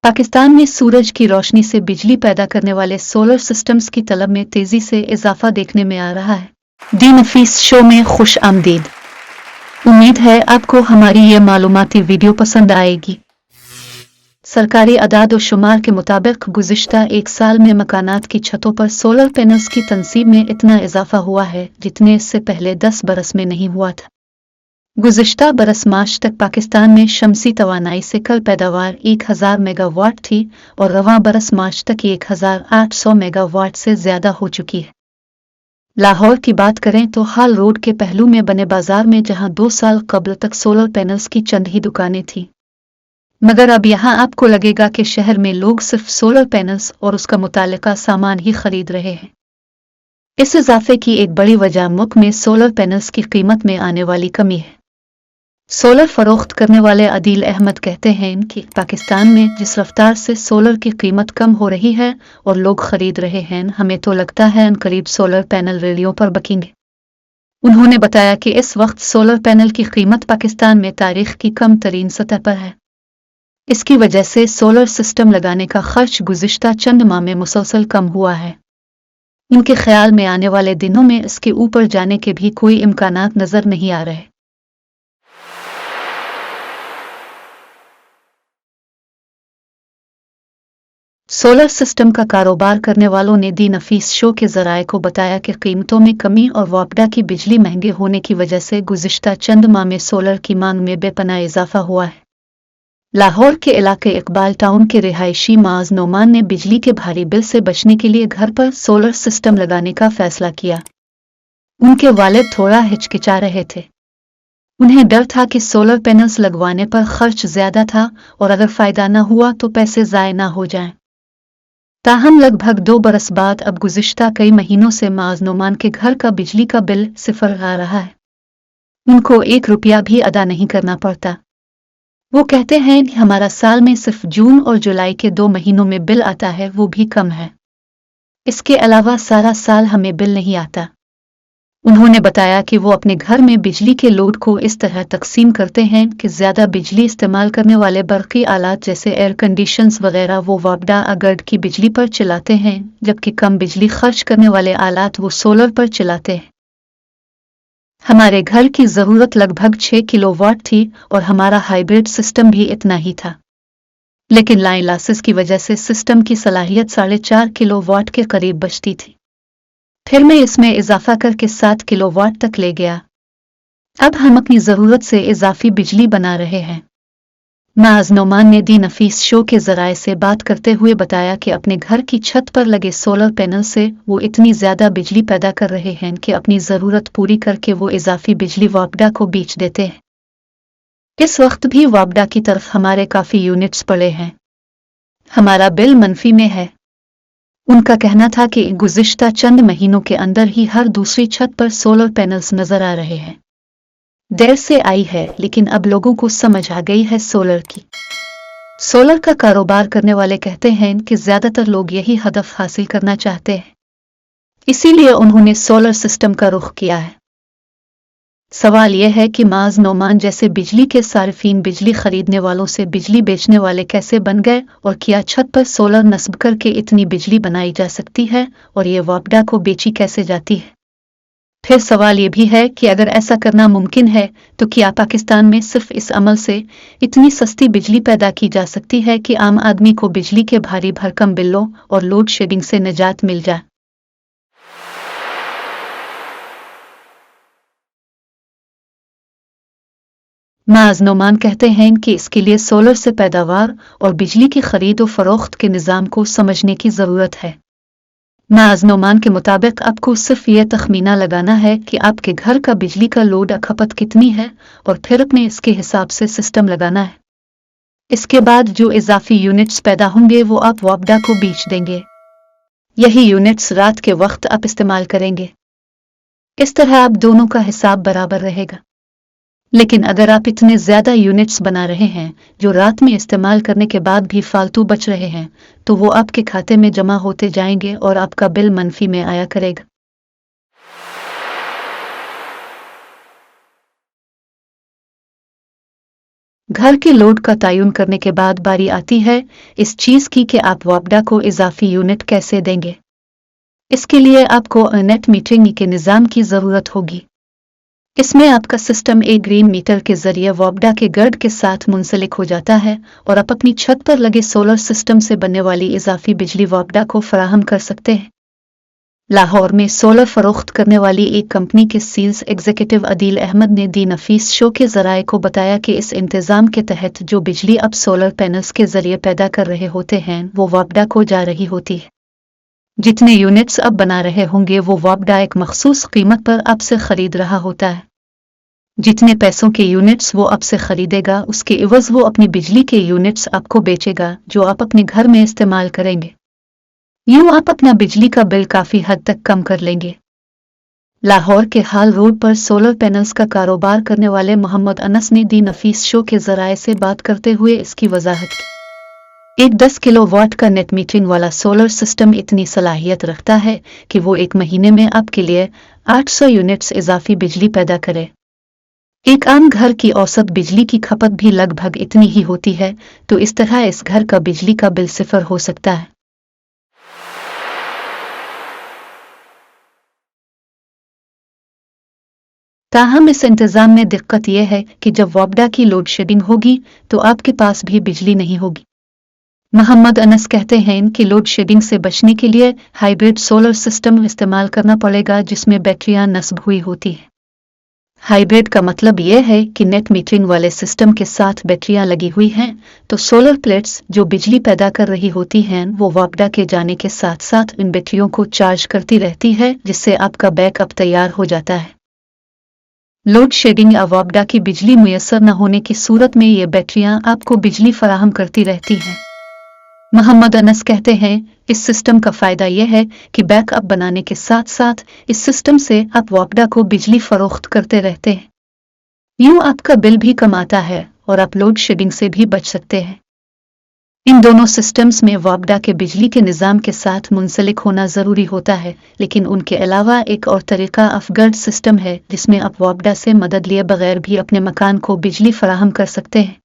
पाकिस्तान में सूरज की रोशनी से बिजली पैदा करने वाले सोलर सिस्टम्स की तलब में तेजी से इजाफा देखने में आ रहा है। दी नफीस शो में खुश आमदीद। उम्मीद है आपको हमारी ये मालूमाती वीडियो पसंद आएगी। सरकारी अदाद व शुमार के मुताबिक गुज़िश्ता एक साल में मकानात की छतों पर सोलर पैनल्स की तनसीब में इतना इजाफा हुआ है जितने इससे पहले 10 बरस में नहीं हुआ था। गुज़िश्ता बरस मार्च तक पाकिस्तान में शमसी तवानाई से कल पैदावार 1000 मेगावाट थी और रवां बरस मार्च तक 1800 मेगावाट से ज़्यादा हो चुकी है। लाहौर की बात करें तो हाल रोड के पहलू में बने बाजार में जहां 2 साल कबल तक सोलर पैनल्स की चंद ही दुकानें थीं, मगर अब यहां आपको लगेगा कि शहर में लोग सिर्फ सोलर पैनल्स और उसका मुताल्लिका सामान ही खरीद रहे हैं। इस इजाफे की एक बड़ी वजह मुल्क में सोलर पैनल्स की कीमत में आने वाली कमी है। सोलर फरोख्त करने वाले अदील अहमद कहते हैं कि पाकिस्तान में जिस रफ्तार से सोलर की कीमत कम हो रही है और लोग खरीद रहे हैं, हमें तो लगता है अनकरीब सोलर पैनल रेलियों पर बकेंगे। उन्होंने बताया कि इस वक्त सोलर पैनल की कीमत पाकिस्तान में तारीख की कम तरीन सतह पर है। इसकी वजह से सोलर सिस्टम लगाने का खर्च गुज़िश्ता चंद माह में मुसलसल कम हुआ है। उनके ख्याल में आने वाले दिनों में इसके ऊपर जाने के भी कोई इम्कानात नजर नहीं आ रहे। सोलर सिस्टम का कारोबार करने वालों ने दी नफीस शो के ज़राए को बताया कि कीमतों में कमी और वापडा की बिजली महंगे होने की वजह से गुज़िश्ता चंद माह में सोलर की मांग में बेपनाह इजाफा हुआ है। लाहौर के इलाके इकबाल टाउन के रिहायशी माज नोमान ने बिजली के भारी बिल से बचने के लिए घर पर सोलर सिस्टम लगाने का फैसला किया। उनके वालिद थोड़ा हिचकिचा रहे थे। उन्हें डर था कि सोलर पैनल्स लगवाने पर खर्च ज्यादा था और अगर फायदा न हुआ तो पैसे ज़ाय न हो जाएं। ताहम लगभग 2 बरस बाद अब गुज़िश्ता कई महीनों से माज नोमान के घर का बिजली का बिल सिफर आ रहा है। उनको 1 रुपया भी अदा नहीं करना पड़ता। वो कहते हैं कि हमारा साल में सिर्फ जून और जुलाई के 2 महीनों में बिल आता है, वो भी कम है। इसके अलावा सारा साल हमें बिल नहीं आता। उन्होंने बताया कि वो अपने घर में बिजली के लोड को इस तरह तकसीम करते हैं कि ज़्यादा बिजली इस्तेमाल करने वाले बरक़ी आलात जैसे एयर कंडीशनर्स वगैरह वो वापडा अगर्ड की बिजली पर चलाते हैं, जबकि कम बिजली खर्च करने वाले आलात वो सोलर पर चलाते हैं। हमारे घर की ज़रूरत लगभग 6 किलोवाट थी और हमारा हाइब्रिड सिस्टम भी इतना ही था, लेकिन लाइन लॉसेस की वजह से सिस्टम की सलाहियत 4.5 किलोवाट के करीब बचती थी। फिर मैं इसमें इजाफा करके 7 किलोवाट तक ले गया। अब हम अपनी ज़रूरत से इजाफी बिजली बना रहे हैं। माज नोमान ने दी नफीस शो के ज़राए से बात करते हुए बताया कि अपने घर की छत पर लगे सोलर पैनल से वो इतनी ज़्यादा बिजली पैदा कर रहे हैं कि अपनी ज़रूरत पूरी करके वो इजाफी बिजली वापडा को बेच देते हैं। इस वक्त भी वापडा की तरफ हमारे काफ़ी यूनिट्स पड़े हैं। हमारा बिल मनफी में है। उनका कहना था कि गुज़िश्ता चंद महीनों के अंदर ही हर दूसरी छत पर सोलर पैनल्स नजर आ रहे हैं। देर से आई है, लेकिन अब लोगों को समझ आ गई है सोलर की। सोलर का कारोबार करने वाले कहते हैं कि ज्यादातर लोग यही हदफ हासिल करना चाहते हैं, इसीलिए उन्होंने सोलर सिस्टम का रुख किया है। सवाल यह है कि माज नोमान जैसे बिजली के सारिफीन बिजली खरीदने वालों से बिजली बेचने वाले कैसे बन गए और क्या छत पर सोलर नस्ब करके इतनी बिजली बनाई जा सकती है और ये वापडा को बेची कैसे जाती है। फिर सवाल ये भी है कि अगर ऐसा करना मुमकिन है तो क्या पाकिस्तान में सिर्फ इस अमल से इतनी सस्ती बिजली पैदा की जा सकती है कि आम आदमी को बिजली के भारी भरकम बिलों और लोड शेडिंग से निजात मिल जाए। माज नोमान कहते हैं कि इसके लिए सोलर से पैदावार और बिजली की खरीद और फरोख्त के निज़ाम को समझने की ज़रूरत है। माज नोमान के मुताबिक आपको सिर्फ ये तखमीना लगाना है कि आपके घर का बिजली का लोड खपत कितनी है और फिर अपने इसके हिसाब से सिस्टम लगाना है। इसके बाद जो इजाफी यूनिट्स पैदा होंगे वो आप वापडा को बेच देंगे। यही यूनिट्स रात के वक्त आप इस्तेमाल करेंगे। इस तरह आप दोनों का हिसाब बराबर रहेगा। लेकिन अगर आप इतने ज़्यादा यूनिट्स बना रहे हैं जो रात में इस्तेमाल करने के बाद भी फालतू बच रहे हैं, तो वो आपके खाते में जमा होते जाएंगे और आपका बिल मनफी में आया करेगा। घर के लोड का तयन करने के बाद बारी आती है इस चीज की कि आप वापडा को इजाफी यूनिट कैसे देंगे। इसके लिए आपको नेट मीटरिंग के निज़ाम की ज़रूरत होगी। इसमें आपका सिस्टम एक ग्रीन मीटर के जरिए वापडा के गर्ड के साथ मुंसलिक हो जाता है और आप अपनी छत पर लगे सोलर सिस्टम से बनने वाली इजाफी बिजली वापडा को फराहम कर सकते हैं। लाहौर में सोलर फरोख्त करने वाली एक कंपनी के सेल्स एग्जीक्यूटिव अदील अहमद ने दी नफीस शो के ज़राए को बताया कि इस इंतज़ाम के तहत जो बिजली अब सोलर पैनल्स के जरिए पैदा कर रहे होते हैं वो वापडा को जा रही होती है। जितने यूनिट्स अब बना रहे होंगे वो वापडा एक मखसूस कीमत पर आपसे खरीद रहा होता है। जितने पैसों के यूनिट्स वो आपसे खरीदेगा उसके इवज़ वो अपनी बिजली के यूनिट्स आपको बेचेगा जो आप अपने घर में इस्तेमाल करेंगे। यूँ आप अपना बिजली का बिल काफ़ी हद तक कम कर लेंगे। लाहौर के हाल रोड पर सोलर पैनल्स का कारोबार करने वाले मोहम्मद अनस ने दी नफीस शो के ज़राए से बात करते हुए इसकी वजाहत की। एक 10 किलोवाट का नेट मीटरिंग वाला सोलर सिस्टम इतनी सलाहियत रखता है कि वो एक महीने में आपके लिए 800 यूनिट्स इजाफी बिजली पैदा करे। एक आम घर की औसत बिजली की खपत भी लगभग इतनी ही होती है, तो इस तरह इस घर का बिजली का बिल सिफर हो सकता है। ताहम इस इंतज़ाम में दिक्कत यह है कि जब वापडा की लोड शेडिंग होगी तो आपके पास भी बिजली नहीं होगी। मोहम्मद अनस कहते हैं कि लोड शेडिंग से बचने के लिए हाइब्रिड सोलर सिस्टम इस्तेमाल करना पड़ेगा जिसमें बैटरियां नस्ब हुई होती हैं। हाइब्रिड का मतलब यह है कि नेट मीटरिंग वाले सिस्टम के साथ बैटरियां लगी हुई हैं, तो सोलर प्लेट्स जो बिजली पैदा कर रही होती हैं वो वापडा के जाने के साथ साथ इन बैटरियों को चार्ज करती रहती है, जिससे आपका बैकअप तैयार हो जाता है। लोड शेडिंग या वापडा की बिजली मुयस्सर न होने की सूरत में ये बैटरियां आपको बिजली फराहम करती रहती हैं। मोहम्मद अनस कहते हैं इस सिस्टम का फ़ायदा यह है कि बैकअप बनाने के साथ साथ इस सिस्टम से आप वापडा को बिजली फरोख्त करते रहते हैं। यूँ आपका बिल भी कम आता है और आप लोड शेडिंग से भी बच सकते हैं। इन दोनों सिस्टम्स में वापडा के बिजली के निज़ाम के साथ मुंसलिक होना ज़रूरी होता है, लेकिन उनके अलावा एक और तरीका अफगर्ड सिस्टम है जिसमें आप वापडा से मदद लिए बगैर भी अपने मकान को बिजली फराहम कर सकते हैं।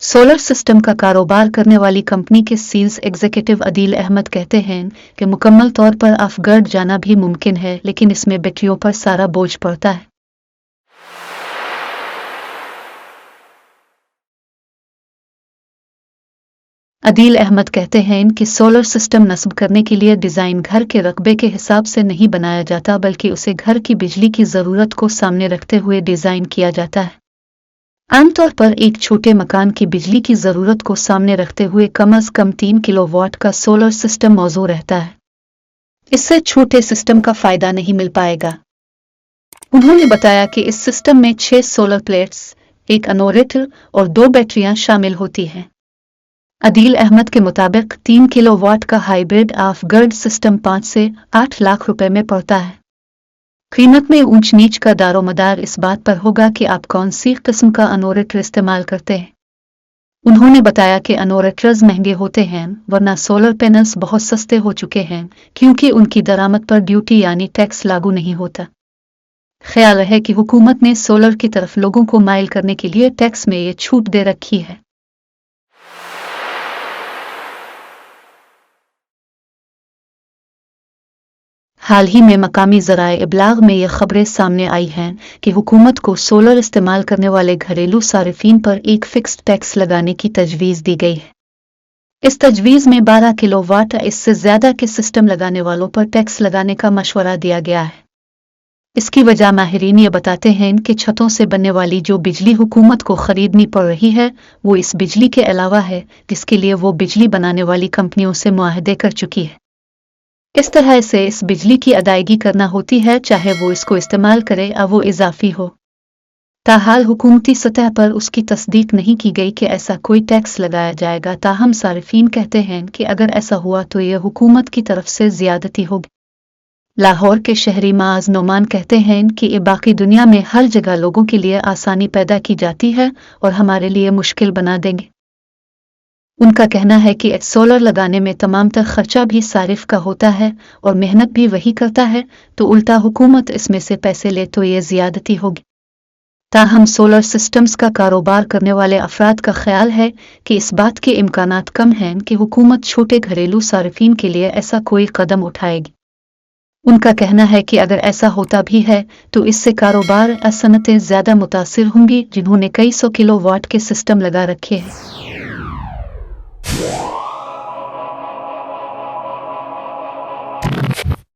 सोलर सिस्टम का कारोबार करने वाली कंपनी के सेल्स एग्जीक्यूटिव अदील अहमद कहते हैं कि मुकम्मल तौर पर अफगर्ड जाना भी मुमकिन है, लेकिन इसमें बैटरियों पर सारा बोझ पड़ता है। अदील अहमद कहते हैं कि सोलर सिस्टम नस्ब करने के लिए डिज़ाइन घर के रकबे के हिसाब से नहीं बनाया जाता, बल्कि उसे घर की बिजली की ज़रूरत को सामने रखते हुए डिज़ाइन किया जाता है। आमतौर पर एक छोटे मकान की बिजली की ज़रूरत को सामने रखते हुए कम से कम 3 किलोवाट का सोलर सिस्टम मौजूद रहता है। इससे छोटे सिस्टम का फ़ायदा नहीं मिल पाएगा। उन्होंने बताया कि इस सिस्टम में 6 सोलर प्लेट्स, एक इन्वर्टर और 2 बैटरियां शामिल होती हैं। अदील अहमद के मुताबिक 3 किलोवाट का हाइब्रिड अफगर्ड सिस्टम 5 से 8 लाख रुपए में पड़ता है। कीमत में ऊंच नीच का दारोमदार इस बात पर होगा कि आप कौन सी किस्म का इन्वर्टर इस्तेमाल करते हैं। उन्होंने बताया कि इन्वर्टर्स महंगे होते हैं, वरना सोलर पैनल्स बहुत सस्ते हो चुके हैं क्योंकि उनकी दरामद पर ड्यूटी यानी टैक्स लागू नहीं होता। ख्याल है कि हुकूमत ने सोलर की तरफ लोगों को माइल करने के लिए टैक्स में ये छूट दे रखी है। हाल ही में मकामी ज़राए इब्लाग में ये खबरें सामने आई हैं कि हुकूमत को सोलर इस्तेमाल करने वाले घरेलू सारिफीन पर एक फिक्स्ड टैक्स लगाने की तजवीज़ दी गई है। इस तजवीज़ में 12 किलोवाट इससे ज़्यादा के सिस्टम लगाने वालों पर टैक्स लगाने का मशवरा दिया गया है। इसकी वजह माहिरीन ये बताते हैं कि छतों से बनने वाली जो बिजली हुकूमत को खरीदनी पड़ रही है वो इस बिजली के अलावा है जिसके लिए वो बिजली बनाने वाली कंपनियों से मुआहदे कर चुकी है। इस तरह से इस बिजली की अदायगी करना होती है, चाहे वो इसको इस्तेमाल करे या वो इजाफी हो। ताहाल हुकूमती सतह पर उसकी तस्दीक नहीं की गई कि ऐसा कोई टैक्स लगाया जाएगा। ताहम सारिफीन कहते हैं कि अगर ऐसा हुआ तो यह हुकूमत की तरफ से ज़्यादती होगी। लाहौर के शहरी माज नोमान कहते हैं कि ये बाकी दुनिया में हर जगह लोगों के लिए आसानी पैदा की जाती है और हमारे लिए मुश्किल बना देंगे। उनका कहना है कि सोलर लगाने में तमाम तर खर्चा भी सारिफ का होता है और मेहनत भी वही करता है, तो उल्टा हुकूमत इसमें से पैसे ले तो ये ज़्यादती होगी। ताहम सोलर सिस्टम्स का कारोबार करने वाले अफराद का ख्याल है कि इस बात के इम्कानात कम हैं कि हुकूमत छोटे घरेलू सार्फिन के लिए ऐसा कोई कदम उठाएगी। उनका कहना है कि अगर ऐसा होता भी है तो इससे कारोबार सनतें ज़्यादा मुतासिर होंगी जिन्होंने कई सौ किलोवाट के सिस्टम लगा रखे हैं।